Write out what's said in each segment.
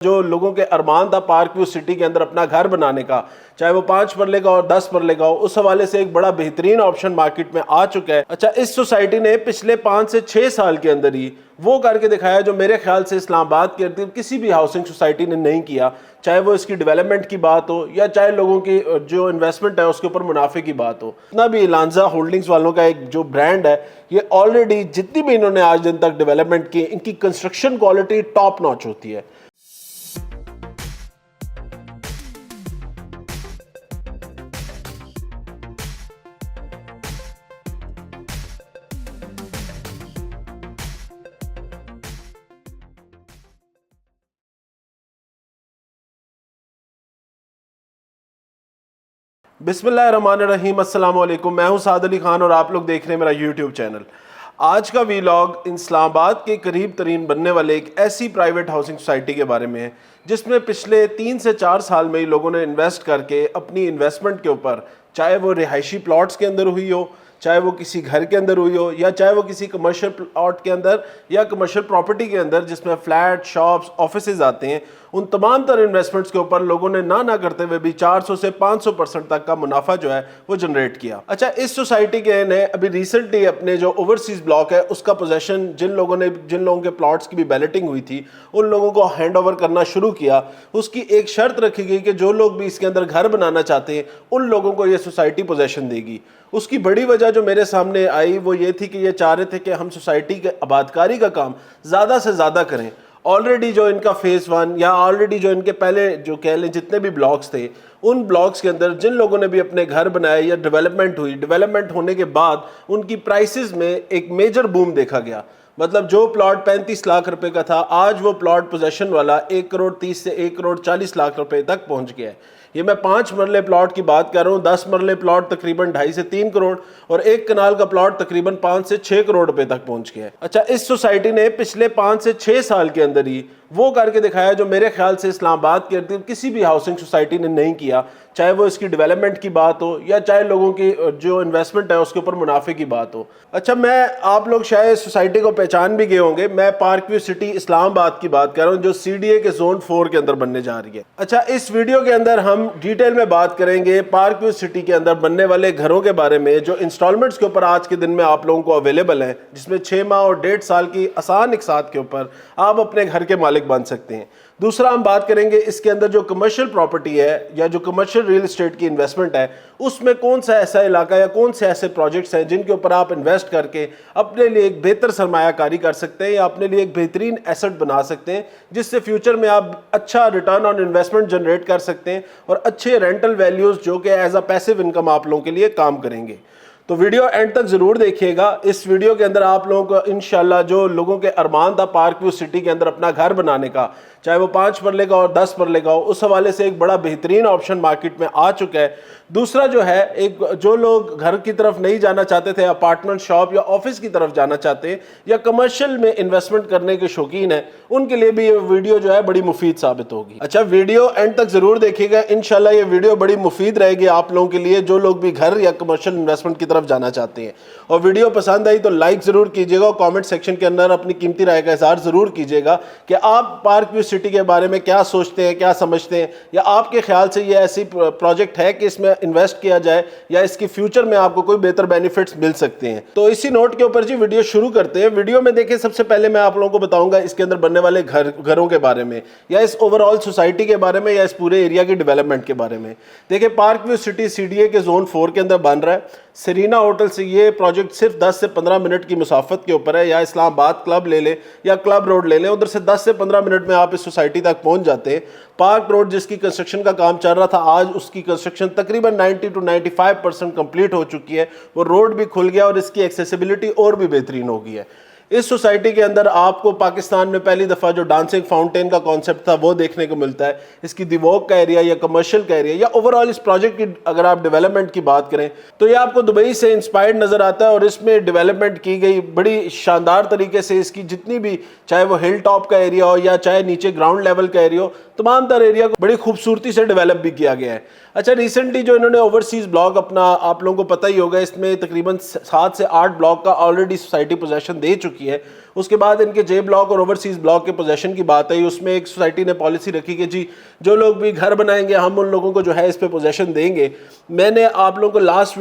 जो लोगों के अरमान था पार्क व्यू सिटी के अंदर अपना घर बनाने का, चाहे वो 5 मरले का और 10 मरले का हो, उस हवाले से एक बड़ा बेहतरीन ऑप्शन मार्केट में आ चुका है। अच्छा, इस सोसाइटी ने पिछले 5 से 6 साल के अंदर ही वो करके दिखाया जो मेरे ख्याल से इस्लामाबाद के इर्द किसी भी हाउसिंग सोसाइटी ने नहीं किया, चाहे वो इसकी डेवलपमेंट की बात हो या चाहे लोगों की जो इन्वेस्टमेंट है उसके ऊपर मुनाफे की बात हो। इतना भी लांजा होल्डिंग्स वालों का एक जो ब्रांड है, ये ऑलरेडी जितनी भी इन्होंने आज दिन तक डेवलपमेंट की, इनकी कंस्ट्रक्शन क्वालिटी टॉप नॉच होती है। बिस्मिल्लाहिर्रहमानिर्रहीम, अस्सलाम वालेकुम। मैं हूं साद अली खान और आप लोग देख रहे हैं मेरा यूट्यूब चैनल। आज का वीलॉग इस्लामाबाद के करीब तरीन बनने वाले एक ऐसी प्राइवेट हाउसिंग सोसाइटी के बारे में है जिसमें पिछले 3 से 4 साल में ही लोगों ने इन्वेस्ट करके अपनी इन्वेस्टमेंट के ऊपर, चाहे वो रिहायशी प्लॉट्स के अंदर हुई हो, चाहे वो किसी घर के अंदर हुई हो, या चाहे वो किसी कमर्शियल प्लॉट के अंदर या कमर्शियल प्रॉपर्टी के अंदर जिसमें फ्लैट, शॉप्स, ऑफिसेज आते हैं, उन तमाम तरह इन्वेस्टमेंट्स के ऊपर लोगों ने ना करते हुए भी 400 से 500% तक का मुनाफा जो है वो जनरेट किया। अच्छा, इस सोसाइटी के ने अभी रिसेंटली अपने जो ओवरसीज ब्लॉक है उसका पोजेशन जिन लोगों के प्लॉट्स की भी बैलेटिंग हुई थी उन लोगों को हैंड ओवर करना शुरू किया। उसकी एक शर्त रखी गई कि जो लोग भी इसके अंदर घर बनाना चाहते हैं उन लोगों को ये सोसाइटी पोजेशन देगी। उसकी बड़ी वजह जो मेरे सामने आई वो ये थी कि ये चाह रहे थे कि हम सोसाइटी के आबादकारी का काम ज़्यादा से ज़्यादा करें। ऑलरेडी जो इनका फेज़ 1 या ऑलरेडी जो इनके पहले जो कह लें जितने भी ब्लॉक्स थे, उन ब्लॉक्स के अंदर जिन लोगों ने भी अपने घर बनाए या डेवलपमेंट होने के बाद उनकी प्राइसेस में एक मेजर बूम देखा गया। मतलब जो प्लॉट 35 लाख रुपए का था, आज वो प्लॉट पोजेशन वाला 1 करोड़ 30 से 1 करोड़ 40 लाख रुपए तक पहुंच गया है। ये मैं 5 मरले प्लॉट की बात कर रहा हूँ। 10 मरले प्लॉट तकरीबन 2.5 से 3 करोड़ और 1 कनाल का प्लॉट तकरीबन 5 से 6 करोड़ रुपए तक पहुंच गया है। अच्छा, इस सोसाइटी ने पिछले 5 से 6 साल के अंदर ही वो करके दिखाया जो मेरे ख्याल से इस्लामाबाद के इर्द किसी भी हाउसिंग सोसाइटी ने नहीं किया, चाहे वो इसकी डेवलपमेंट की बात हो या चाहे लोगों की जो इन्वेस्टमेंट है उसके ऊपर मुनाफे की बात हो। अच्छा, मैं आप लोग शायद सोसाइटी को पहचान भी गए होंगे, मैं पार्क व्यू सिटी इस्लामाबाद की बात कर रहा हूँ जो CDA के जोन 4 के अंदर बनने जा रही है। अच्छा, इस वीडियो के अंदर हम डिटेल में बात करेंगे पार्क व्यू सिटी के अंदर बनने वाले घरों के बारे में जो इंस्टॉलमेंट्स के ऊपर आज के दिन में आप लोगों को अवेलेबल है, जिसमें 6 माह और 1.5 साल की आसान इकसात के ऊपर आप अपने घर के मालिक बन सकते हैं। दूसरा, हम बात करेंगे इसके अंदर जो कमर्शियल प्रॉपर्टी है या जो कमर्शियल रियल एस्टेट की इन्वेस्टमेंट है उसमें कौन सा ऐसा इलाका या कौन से ऐसे प्रोजेक्ट्स हैं जिनके ऊपर आप इन्वेस्ट करके अपने लिए एक बेहतर सरमायाकारी कर सकते हैं या अपने लिए एक बेहतरीन एसेट बना सकते हैं जिससे फ्यूचर में आप अच्छा रिटर्न ऑन इन्वेस्टमेंट जनरेट कर सकते हैं और अच्छे रेंटल वैल्यूज जो कि एज अ पैसिव इनकम आप लोगों के लिए काम करेंगे। तो वीडियो एंड तक जरूर देखिएगा। इस वीडियो के अंदर आप लोगों को इंशाल्लाह जो लोगों के अरमान था पार्क व्यू सिटी के अंदर अपना घर बनाने का, चाहे वो 5 मरले का और 10 मरले का हो, उस हवाले से एक बड़ा बेहतरीन ऑप्शन मार्केट में आ चुका है। दूसरा जो है, एक जो लोग घर की तरफ नहीं जाना चाहते थे, अपार्टमेंट, शॉप या ऑफिस की तरफ जाना चाहते हैं या कमर्शियल में इन्वेस्टमेंट करने के शौकीन है, उनके लिए भी ये वीडियो जो है बड़ी मुफीद साबित होगी। अच्छा, वीडियो एंड तक जरूर देखिएगा, इंशाल्लाह ये वीडियो बड़ी मुफीद रहेगी आप लोगों के लिए जो लोग भी घर या कमर्शियल इन्वेस्टमेंट की तरफ जाना चाहते हैं। और वीडियो पसंद आई तो लाइक जरूर कीजिएगा और कमेंट सेक्शन के अंदर अपनी कीमती राय का इजहार जरूर कीजिएगा कि आप पार्क व्यू सिटी के बारे में क्या सोचते हैं, क्या समझते हैं, या आपके ख्याल से ये ऐसी प्रोजेक्ट है कि इसमें इन्वेस्ट किया जाए या इसकी फ्यूचर में आपको कोई बेहतर बेनिफिट्स मिल सकते हैं। तो इसी नोट के ऊपर जी वीडियो शुरू करते हैं। वीडियो में देखिए, सबसे पहले मैं आप लोगों को बताऊंगा इसके अंदर बनने वाले घरों के बारे में या इस ओवरऑल सोसाइटी के बारे में या इस पूरे एरिया की डेवलपमेंट के बारे में। देखिए, पार्क व्यू सिटी CDA के जोन 4 के अंदर बन रहा है। सरीना होटल से ये प्रोजेक्ट सिर्फ 10 से 15 मिनट की मुसाफत के ऊपर है, या इस्लामाबाद क्लब ले लें या क्लब रोड ले लें, उधर से 10 से 15 मिनट में आप इस सोसाइटी तक पहुंच जाते हैं। पार्क रोड जिसकी कंस्ट्रक्शन का काम चल रहा था, आज उसकी कंस्ट्रक्शन तकरीबन 90 to 95% कंप्लीट हो चुकी है। वो रोड भी खुल गया और इसकी एक्सेसिबिलिटी और भी बेहतरीन हो गई है। इस सोसाइटी के अंदर आपको पाकिस्तान में पहली दफ़ा जो डांसिंग फाउंटेन का कॉन्सेप्ट था वो देखने को मिलता है। इसकी दिवोक का एरिया या कमर्शियल का एरिया या ओवरऑल इस प्रोजेक्ट की अगर आप डेवलपमेंट की बात करें तो ये आपको दुबई से इंस्पायर्ड नज़र आता है और इसमें डेवलपमेंट की गई बड़ी शानदार तरीके से। इसकी जितनी भी, चाहे वो हिल टॉप का एरिया हो या चाहे नीचे ग्राउंड लेवल का एरिया हो, तमाम तरह एरिया को बड़ी खूबसूरती से डेवलप भी किया गया है। अच्छा, रिसेंटली जो इन्होंने ओवरसीज ब्लॉक अपना, आप लोगों को पता ही होगा, इसमें तकरीबन 7 से 8 ब्लॉक का ऑलरेडी सोसाइटी पोजेशन दे चुकी चुकी है। उसके बाद इनके जे ब्लॉक और ओवरसीज ब्लॉक के पोजेशन की बात आई, उसमें एक सोसाइटी ने पॉलिसी रखी कि जी जो लोग भी घर बनाएंगे हम उन लोगों को जो है इस पे पोजेशन देंगे। मैंने आप लोगों को लास्ट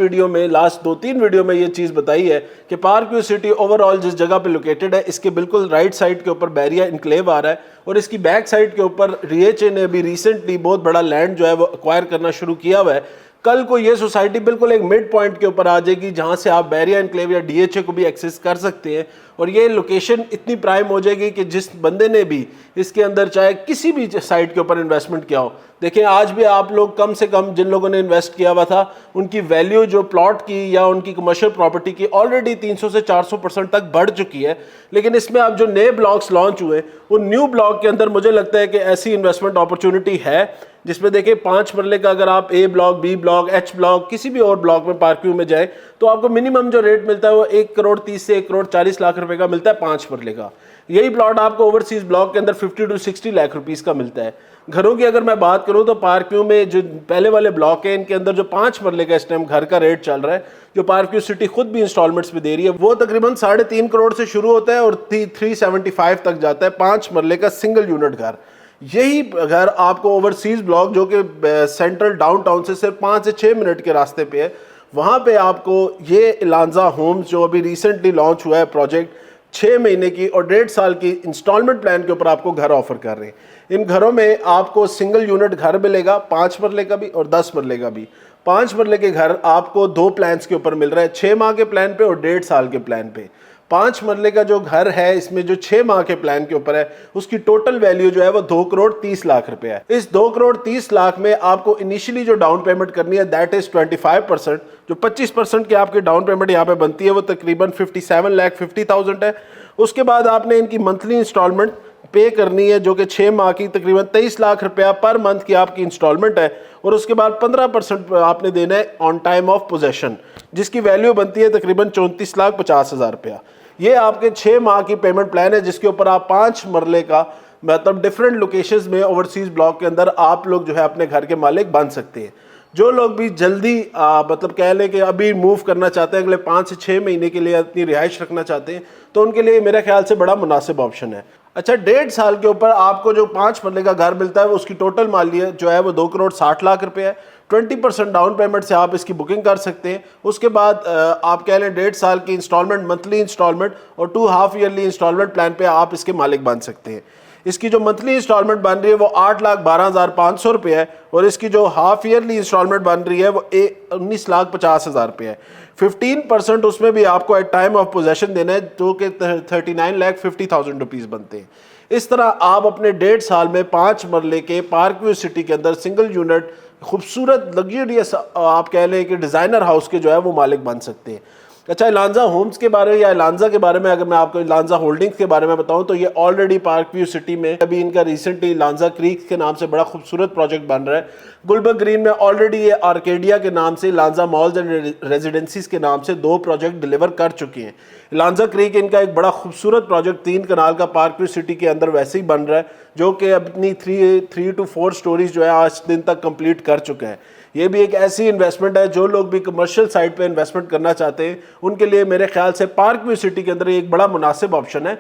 2-3 वीडियो में ये चीज़ बताई है कि पार्क व्यू सिटी ओवरऑल जिस जगह पे लोकेटेड है, इसके बिल्कुल राइट साइड के ऊपर बैरिया इनक्लेव आ रहा है और इसकी बैक साइड के ऊपर डीएचए ने अभी रिसेंटली बहुत बड़ा लैंड जो है वो एक्वायर करना शुरू किया हुआ है। कल को ये सोसाइटी बिल्कुल एक मिड पॉइंट के ऊपर आ जाएगी जहां से आप बैरिया एनक्लेव या डीएचए को भी एक्सेस कर सकते हैं और ये लोकेशन इतनी प्राइम हो जाएगी कि जिस बंदे ने भी इसके अंदर चाहे किसी भी साइट के ऊपर इन्वेस्टमेंट किया हो, देखिए आज भी आप लोग कम से कम जिन लोगों ने इन्वेस्ट किया हुआ था उनकी वैल्यू जो प्लॉट की या उनकी कमर्शियल प्रॉपर्टी की ऑलरेडी 300 से 400% तक बढ़ चुकी है। लेकिन इसमें अब जो नए ब्लॉक्स लॉन्च हुए उन न्यू ब्लॉक के अंदर मुझे लगता है कि ऐसी इन्वेस्टमेंट अपॉर्चुनिटी है जिसमें देखिए 5 मरले का अगर आप A block, B block, H block किसी भी और ब्लॉक में पार्क व्यू में जाए तो आपको मिनिमम जो रेट मिलता है वो 1,30 से 1,40 लाख रुपए का मिलता है 5 मरले का। यही प्लॉट आपको ओवरसीज ब्लॉक के अंदर 50 to 60 लाख रुपीस का मिलता है। घरों की अगर मैं बात करूं तो पार्क व्यू में जो पहले वाले ब्लॉक है इनके अंदर जो 5 मरले का इस टाइम घर का रेट चल रहा है, जो पार्क व्यू सिटी खुद भी इंस्टॉलमेंट्स में दे रही है, वो तकरीबन 3.5 करोड़ से शुरू होता है और 375 तक जाता है 5 मरले का सिंगल यूनिट घर। यही घर आपको ओवरसीज ब्लॉक जो कि सेंट्रल डाउनटाउन से सिर्फ 5 से 6 मिनट के रास्ते पे है, वहाँ पे आपको ये इलांजा होम्स जो अभी रिसेंटली लॉन्च हुआ है प्रोजेक्ट 6 महीने की और 1.5 साल की इंस्टॉलमेंट प्लान के ऊपर आपको घर ऑफर कर रहे हैं। इन घरों में आपको सिंगल यूनिट घर मिलेगा 5 मरले का भी और 10 मरले का भी। 5 मरले के घर आपको 2 प्लान्स के ऊपर मिल रहा है, 6 माह के प्लान पे और 1.5 साल के प्लान पे। 5 मरले का जो घर है इसमें जो 6 माह के प्लान के ऊपर है उसकी टोटल वैल्यू जो है वो 2,30 लाख रुपए है। इस 2,30 लाख में आपको इनिशियली जो डाउन पेमेंट करनी है दैट इज 25%। जो 25% की आपकी डाउन पेमेंट यहाँ पे बनती है वो तकरीबन 57,50,000 है। उसके बाद आपने इनकी मंथली इंस्टॉलमेंट पे करनी है जो कि 6 माह की तकरीबन 23 लाख रुपया पर मंथ की आपकी इंस्टॉलमेंट है और उसके बाद 15% आपने देना है ऑन टाइम ऑफ पोजेशन जिसकी वैल्यू बनती है तकरीबन 34,50,000 रुपया। ये आपके 6 माह की पेमेंट प्लान है जिसके ऊपर आप 5 मरले का मतलब डिफरेंट लोकेशंस में ओवरसीज ब्लॉक के अंदर आप लोग जो है अपने घर के मालिक बन सकते हैं। जो लोग भी जल्दी मतलब कह लें कि अभी मूव करना चाहते हैं, अगले 5 से 6 महीने के लिए अपनी रिहाइश रखना चाहते हैं, तो उनके लिए मेरे ख्याल से बड़ा मुनासिब ऑप्शन है। अच्छा, 1.5 साल के ऊपर आपको जो 5 मरले का घर मिलता है उसकी टोटल मालियत जो है वो 2,60,00,000 रुपये है। 20% डाउन पेमेंट से आप इसकी बुकिंग कर सकते हैं। उसके बाद आप कह लें 1.5 साल की इंस्टॉलमेंट, मंथली इंस्टॉलमेंट और 2 हाफ ईयरली इंस्टॉलमेंट प्लान पे आप इसके मालिक बन सकते हैं। इसकी जो मंथली इंस्टॉलमेंट बन रही है वो 8,12,500 रुपये है और इसकी जो हाफ ईयरली इंस्टॉलमेंट बन रही है वो 19,50,000 रुपये है। 15% उसमें भी आपको एट टाइम ऑफ पोजेशन देना है जो कि 39,50,000 रुपीज़ बनते हैं। इस तरह आप अपने 1.5 साल में 5 मरले के पार्क व्यू सिटी के अंदर सिंगल यूनिट खूबसूरत लग्जरियस आप कह लें कि डिज़ाइनर हाउस के जो है वो मालिक बन सकते हैं। अच्छा, इलांजा होम्स के बारे में या इलांजा के बारे में अगर मैं आपको इलांजा होल्डिंग्स के बारे में बताऊं तो ये ऑलरेडी पार्क व्यू सिटी में अभी इनका रिसेंटली इलांजा क्रीक के नाम से बड़ा खूबसूरत प्रोजेक्ट बन रहा है। गुलबर्ग ग्रीन में ऑलरेडी ये आर्केडिया के नाम से इलांजा मॉल्स एंड रेजिडेंसीज के नाम से 2 प्रोजेक्ट डिलीवर कर चुके हैं। इलांजा क्रीक इनका एक बड़ा खूबसूरत प्रोजेक्ट 3 कनाल का पार्क व्यू सिटी के अंदर वैसे ही बन रहा है जो कि अपनी 3 to 4 स्टोरीज जो है आज दिन तक कंप्लीट कर चुका है। ये भी एक ऐसी इन्वेस्टमेंट है जो लोग भी कमर्शियल साइड पे इन्वेस्टमेंट करना चाहते हैं उनके लिए मेरे ख्याल से पार्क व्यू सिटी के अंदर एक बड़ा मुनासिब ऑप्शन है।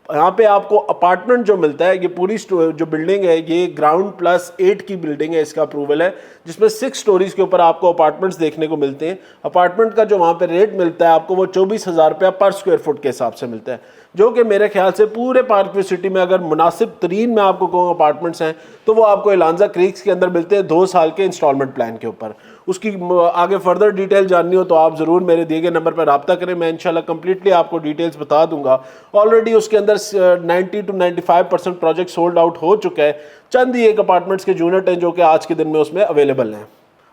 यहाँ पे आपको अपार्टमेंट जो मिलता है, ये पूरी जो बिल्डिंग है ये ग्राउंड +8 की बिल्डिंग है, इसका अप्रूवल है जिसमें 6 स्टोरीज के ऊपर आपको अपार्टमेंट्स देखने को मिलते हैं। अपार्टमेंट का जो वहाँ पे रेट मिलता है आपको वो 24,000 रुपया पर स्क्वायर फुट के हिसाब से मिलता है, जो कि मेरे ख्याल से पूरे पार्क व्यू सिटी में अगर मुनासिब तरीन में आपको कहूँ अपार्टमेंट्स हैं तो वो आपको इलांजा क्रीक्स के अंदर मिलते हैं 2 साल के इंस्टॉलमेंट प्लान के ऊपर। उसकी आगे फर्दर डिटेल जाननी हो तो आप ज़रूर मेरे दिए गए नंबर पर रब्ता करें, मैं इंशाल्लाह कंप्लीटली आपको डिटेल्स बता दूंगा। ऑलरेडी उसके अंदर 90 to 95% प्रोजेक्ट सोल्ड आउट हो चुका है। चंद ही एक अपार्टमेंट्स के यूनिट हैं जो कि आज के दिन में उसमें अवेलेबल हैं।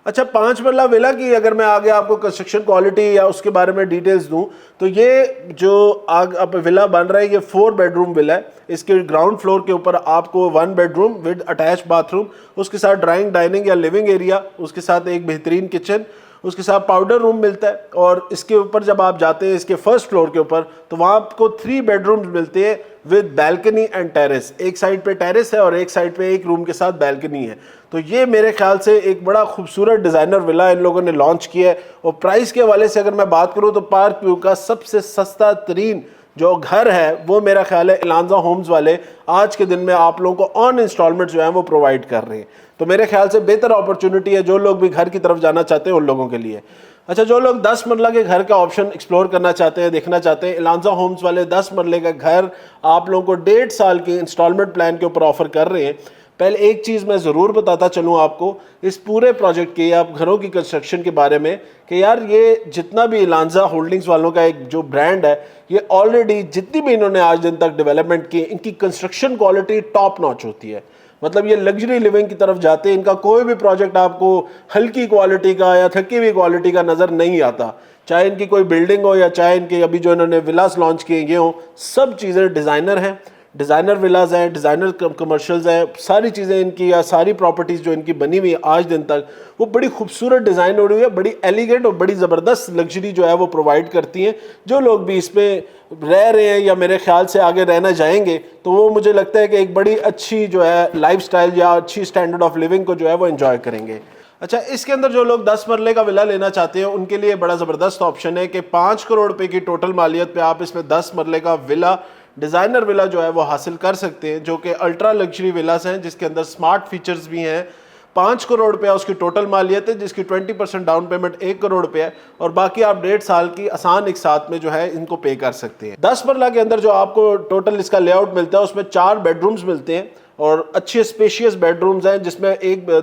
अच्छा, 5 मरला विला की अगर मैं आगे आपको कंस्ट्रक्शन क्वालिटी या उसके बारे में डिटेल्स दूं तो ये जो अब विला बन रहा है ये 4 बेडरूम विला है। इसके ग्राउंड फ्लोर के ऊपर आपको 1 बेडरूम विद अटैच बाथरूम, उसके साथ ड्राइंग डाइनिंग या लिविंग एरिया, उसके साथ एक बेहतरीन किचन, उसके साथ पाउडर रूम मिलता है। और इसके ऊपर जब आप जाते हैं इसके फर्स्ट फ्लोर के ऊपर तो वहाँ आपको 3 बेडरूम्स मिलते हैं विद बैल्कनी एंड टेरेस। एक साइड पे टेरेस है और एक साइड पे एक रूम के साथ बैल्कनी है। तो ये मेरे ख्याल से एक बड़ा खूबसूरत डिज़ाइनर विला इन लोगों ने लॉन्च किया है। और प्राइस के हवाले से अगर मैं बात करूँ तो पार्क व्यू का सबसे सस्ता तरीन जो घर है वो मेरा ख्याल है इलांजा होम्स वाले आज के दिन में आप लोगों को ऑन इंस्टॉलमेंट जो है वो प्रोवाइड कर रहे हैं। तो मेरे ख्याल से बेहतर अपॉर्चुनिटी है जो लोग भी घर की तरफ जाना चाहते हैं उन लोगों के लिए। अच्छा, जो लोग 10 मरला के घर का ऑप्शन एक्सप्लोर करना चाहते हैं, देखना चाहते हैं, इलांजा होम्स वाले 10 मरले का घर आप लोगों को 1.5 साल के इंस्टॉलमेंट प्लान के ऊपर ऑफर कर रहे हैं। पहले एक चीज़ मैं ज़रूर बताता चलूँ आपको इस पूरे प्रोजेक्ट के या घरों की कंस्ट्रक्शन के बारे में कि यार ये जितना भी इलांजा होल्डिंग्स वालों का एक जो ब्रांड है, ये ऑलरेडी जितनी भी इन्होंने आज दिन तक डेवलपमेंट की, इनकी कंस्ट्रक्शन क्वालिटी टॉप नॉच होती है। मतलब ये लग्जरी लिविंग की तरफ जाते हैं। इनका कोई भी प्रोजेक्ट आपको हल्की क्वालिटी का या थकी हुई क्वालिटी का नज़र नहीं आता, चाहे इनकी कोई बिल्डिंग हो या चाहे इनके अभी जो इन्होंने विलास लॉन्च किए गए हों, सब चीज़ें डिज़ाइनर हैं, डिज़ाइनर विलाज हैं, डिज़ाइनर कमर्शियल्स हैं, सारी चीज़ें इनकी या सारी प्रॉपर्टीज़ जो इनकी बनी हुई है आज दिन तक वो बड़ी खूबसूरत डिज़ाइन हो रही है, बड़ी एलिगेंट और बड़ी ज़बरदस्त लग्जरी जो है वो प्रोवाइड करती हैं। जो लोग भी इसमें रह रहे हैं या मेरे ख्याल से आगे रहना चाहेंगे तो वो मुझे लगता है कि एक बड़ी अच्छी जो है लाइफस्टाइल या अच्छी स्टैंडर्ड ऑफ लिविंग को जो है वो एंजॉय करेंगे। अच्छा, इसके अंदर जो लोग 10 मरले का विला लेना चाहते हैं उनके लिए बड़ा ज़बरदस्त ऑप्शन है कि 5 करोड़ रुपए की टोटल मालियत पे आप इसमें 10 मरले का विला, डिज़ाइनर विला जो है वो हासिल कर सकते हैं, जो कि अल्ट्रा लग्जरी विलास हैं जिसके अंदर स्मार्ट फीचर्स भी हैं। 5 करोड़ रुपया उसकी टोटल मालियत है, जिसकी 20% डाउन पेमेंट 1 करोड़ रुपया है और बाकी आप 1.5 साल की आसान एक साथ में जो है इनको पे कर सकते हैं। 10 मरला के अंदर जो आपको टोटल इसका लेआउट मिलता है उसमें 4 बेडरूम्स मिलते हैं और अच्छे स्पेशियस बेडरूम्स हैं, जिसमें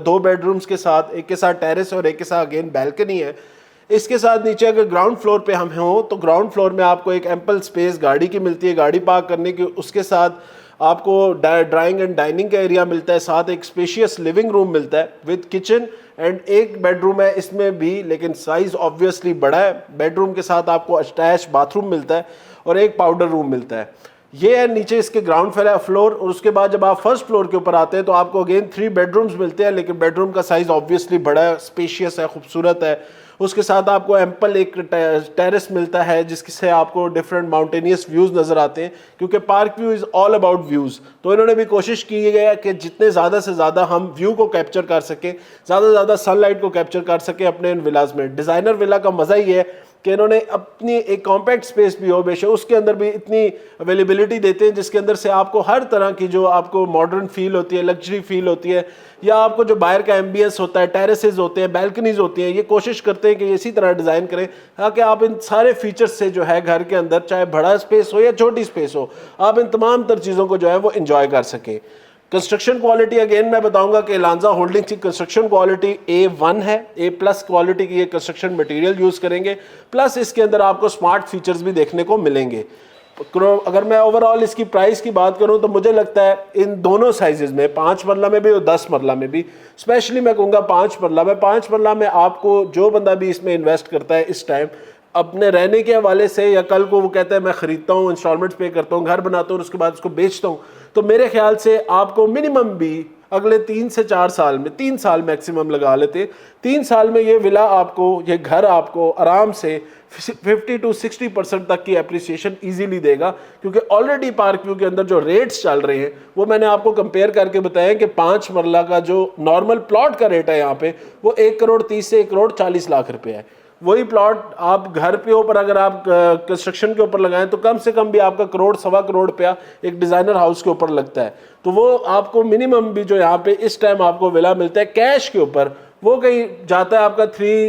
2 बेडरूम्स के साथ, एक के साथ टेरेस और एक के साथ अगेन बैल्कनी है। इसके साथ नीचे अगर ग्राउंड फ्लोर पे हम हों तो ग्राउंड फ्लोर में आपको एक एम्पल स्पेस गाड़ी की मिलती है, गाड़ी पार्क करने की। उसके साथ आपको ड्राइंग एंड डाइनिंग का एरिया मिलता है, साथ एक स्पेशियस लिविंग रूम मिलता है विद किचन एंड एक बेडरूम है इसमें भी, लेकिन साइज ऑब्वियसली बड़ा है। बेडरूम के साथ आपको अटैच बाथरूम मिलता है और एक पाउडर रूम मिलता है। ये है नीचे इसके ग्राउंड फ्लोर। और उसके बाद जब आप फर्स्ट फ्लोर के ऊपर आते हैं तो आपको अगेन 3 बेडरूम्स मिलते हैं, लेकिन बेडरूम का साइज ऑब्वियसली बड़ा है, स्पेशियस है, खूबसूरत है। उसके साथ आपको एम्पल एक टेरेस मिलता है जिससे आपको डिफरेंट माउंटेनियस व्यूज़ नज़र आते हैं, क्योंकि park view is all about views. तो इन्होंने भी कोशिश की है कि जितने ज़्यादा से ज़्यादा हम व्यू को कैप्चर कर सकें, ज़्यादा से ज़्यादा सनलाइट को कैप्चर कर सकें अपने इन विलाज में। डिज़ाइनर विला का मज़ा ही है कि इन्होंने अपनी एक कॉम्पैक्ट स्पेस भी हो बेशक, उसके अंदर भी इतनी अवेलेबिलिटी देते हैं जिसके अंदर से आपको हर तरह की जो आपको मॉडर्न फील होती है, लग्जरी फील होती है, या आपको जो बाहर का एम्बियंस होता है, टेरेसेस होते हैं, बैल्कनीज होती हैं, ये कोशिश करते हैं कि इसी तरह डिज़ाइन करें ताकि आप इन सारे फीचर्स से जो है घर के अंदर, चाहे बड़ा स्पेस हो या छोटी स्पेस हो, आप इन तमाम तर चीज़ों को जो है वो इंजॉय कर सकें। कंस्ट्रक्शन क्वालिटी अगेन मैं बताऊंगा कि इलांजा होल्डिंग्स की कंस्ट्रक्शन क्वालिटी A1 है, A+ क्वालिटी की ये कंस्ट्रक्शन मटेरियल यूज़ करेंगे, प्लस इसके अंदर आपको स्मार्ट फीचर्स भी देखने को मिलेंगे। अगर मैं ओवरऑल इसकी प्राइस की बात करूं तो मुझे लगता है इन दोनों साइजेस में, 5 मरला में भी और 10 मरला में भी, स्पेशली मैं कहूँगा 5 मरला में, 5 मरला में आपको जो बंदा भी इसमें इन्वेस्ट करता है इस टाइम अपने रहने के हवाले से, या कल को वो कहता है मैं खरीदता हूँ, इंस्टॉलमेंट्स पे करता हूँ, घर बनाता हूँ और उसके बाद उसको बेचता हूँ, तो मेरे ख्याल से आपको मिनिमम भी अगले 3 से 4 साल में, 3 साल मैक्सिमम लगा लेते, 3 साल में ये विला आपको, ये घर आपको आराम से 50 to 60% तक की एप्रिसिएशन इजीली देगा, क्योंकि ऑलरेडी पार्क व्यू के अंदर जो रेट्स चल रहे हैं वो मैंने आपको कंपेयर करके बताया कि 5 मरला का जो नॉर्मल प्लॉट का रेट है यहाँ पे वो 1 करोड़ 30 से 1 करोड़ 40 लाख रुपए है। वही प्लॉट आप घर पे ऊपर अगर आप कंस्ट्रक्शन के ऊपर लगाएं तो कम से कम भी आपका 1 करोड़ सवा करोड़ रुपया एक डिज़ाइनर हाउस के ऊपर लगता है। तो वो आपको मिनिमम भी जो यहाँ पे इस टाइम आपको विला मिलता है कैश के ऊपर, वो कहीं जाता है आपका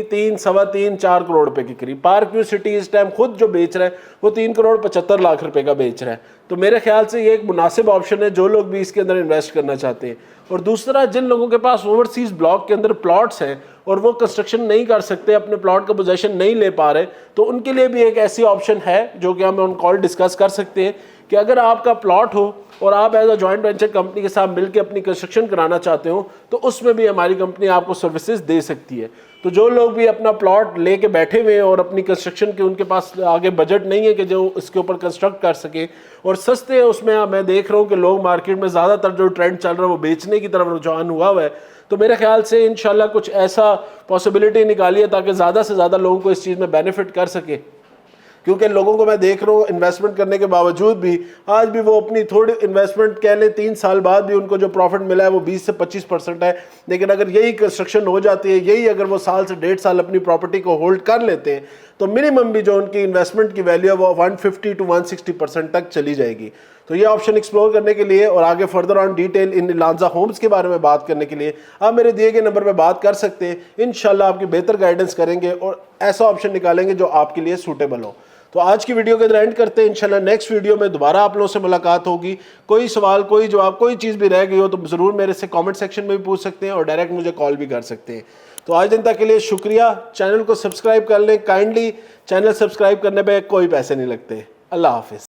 3 सवा 3 4 करोड़ रुपए के करीब। पार्क व्यू सिटी इस टाइम खुद जो बेच रहा है वो 3 करोड़ 75 लाख रुपए का बेच रहा है। तो मेरे ख्याल से ये एक मुनासिब ऑप्शन है जो लोग भी इसके अंदर इन्वेस्ट करना चाहते हैं। और दूसरा, जिन लोगों के पास ओवरसीज ब्लॉक के अंदर प्लॉट्स हैं और वो कंस्ट्रक्शन नहीं कर सकते, अपने प्लॉट का पोजेशन नहीं ले पा रहे, तो उनके लिए भी एक ऐसी ऑप्शन है जो कि हम ऑन कॉल डिस्कस कर सकते हैं कि अगर आपका प्लॉट हो और आप as a joint venture company के साथ मिलकर अपनी कंस्ट्रक्शन कराना चाहते हो तो उसमें भी हमारी कंपनी आपको सर्विसेज दे सकती है। तो जो लोग भी अपना प्लॉट लेके बैठे हुए हैं और अपनी कंस्ट्रक्शन के उनके पास आगे बजट नहीं है कि जो इसके ऊपर कंस्ट्रक्ट कर सके और सस्ते है उसमें, मैं देख रहा हूँ कि लोग मार्केट में ज़्यादातर जो ट्रेंड चल रहा है वो बेचने की तरफ रुझान हुआ है, तो मेरे ख्याल से इंशाल्लाह कुछ ऐसा पॉसिबिलिटी निकालिए ताकि ज़्यादा से ज़्यादा लोगों को इस चीज़ में बेनिफिट कर सके। क्योंकि लोगों को मैं देख रहा हूँ इन्वेस्टमेंट करने के बावजूद भी आज भी वो अपनी थोड़ी इन्वेस्टमेंट कह लें 3 साल बाद भी उनको जो प्रॉफिट मिला है वो 20 से 25% है। लेकिन अगर यही कंस्ट्रक्शन हो जाती है, यही अगर वो साल से 1.5 साल अपनी प्रॉपर्टी को होल्ड कर लेते हैं तो मिनिमम भी जो उनकी इन्वेस्टमेंट की वैल्यू है वो 150 to 160% तक चली जाएगी। तो ये ऑप्शन एक्सप्लोर करने के लिए और आगे further on detail in Lanja homes के बारे में बात करने के लिए आप मेरे दिए गए नंबर पर बात कर सकते हैं। इंशाल्लाह आपकी बेहतर गाइडेंस करेंगे और ऐसा ऑप्शन निकालेंगे जो आपके लिए सूटेबल हो। तो आज की वीडियो के इधर एंड करते हैं। इंशाल्लाह नेक्स्ट वीडियो में दोबारा आप लोगों से मुलाकात होगी। कोई सवाल, कोई जवाब, कोई चीज़ भी रह गई हो तो ज़रूर मेरे से कमेंट सेक्शन में भी पूछ सकते हैं और डायरेक्ट मुझे कॉल भी कर सकते हैं। तो आज दिन तक के लिए शुक्रिया। चैनल को सब्सक्राइब कर लें काइंडली। चैनल सब्सक्राइब करने पे कोई पैसे नहीं लगते। अल्लाह हाफिज़।